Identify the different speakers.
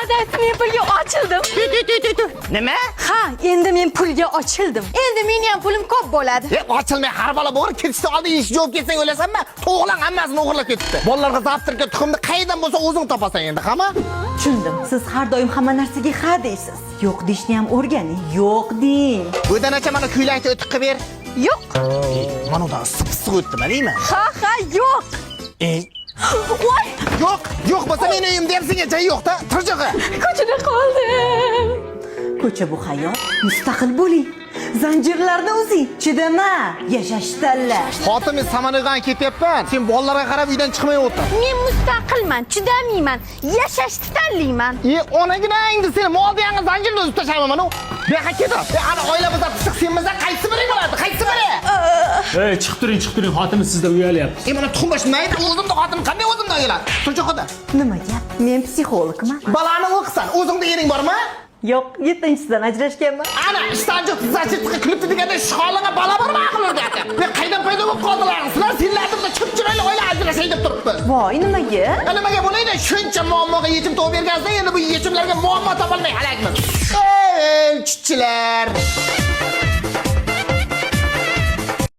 Speaker 1: Dadasi men pulga ochildim.
Speaker 2: Nima?
Speaker 1: Ha, endi men pulga ochildim. Endi mening ham pulim ko'p bo'ladi.
Speaker 2: Ochilmay har balo bor, ketishdan oldin ish javob ketsang o'lasanmi? To'g'lan hammasini o'g'irlab ketibdi. Bolalarga zavtrga tuxumni qaydan bo'lsa o'zing topasan endi, hamma?
Speaker 3: Tushundim. Siz har doim hamma narsaga ha deysiz. Yo'q deyishni ham o'rganing. Yo'q deng.
Speaker 2: O'danacha mana kuylakni o'tib qilib ber.
Speaker 1: Yo'q.
Speaker 2: Mana undan sip-siq o'tdimi, deymi?
Speaker 1: Ha, yo'q. Voy,
Speaker 2: Yo'q bo'lsa men uyimda ham senga joy yo'q-da. Turjig'i.
Speaker 1: ko'chada qoldim.
Speaker 3: Ko'cha bu hayot. Mustaqil bo'ling. Zanjirlarni uzing. Chidama. Yashash tanla.
Speaker 2: Xotin men samolyotdan ketyapman. Sen bolalarga qarab uydan chiqmay o'tir.
Speaker 1: Men mustaqilman, chidamayman, yashashni tanlayman.
Speaker 2: Onagina endi seni moldiyanga zanjirni uzib tashlaman mana. Bu yoqqa ketib. Ana oila bizda pishiq senmasa qaysi biri bo'ladi? Qaysi biri?
Speaker 4: Ey, chiqib turing, xotim sizdan uyalyapti.
Speaker 2: Mana tuxumbash mayda o'zimda xotin qanday o'zimda uyaladi? Turjoqda.
Speaker 3: Nima gap? Men psixologman.
Speaker 2: Balani o'qisan, o'zingda ering bormi?
Speaker 3: Yo'q, 7-sidan ajrashganman.
Speaker 2: Ana ishdan chiqib zachitga kulibdi deganda ishxonaga bala bormi aqlingda? Men qaydan paydo bo'lib qoldilar? Sizlar senlarni chiqib chiroyli oila ajrashay deb turibdi.
Speaker 3: Voy, nimaga?
Speaker 2: Nimaga bo'laydi? Shuncha muammoga yechim topib bergansan, endi bu yechimlarga muammo topolmay halakmiz. Ey, chuchchilar.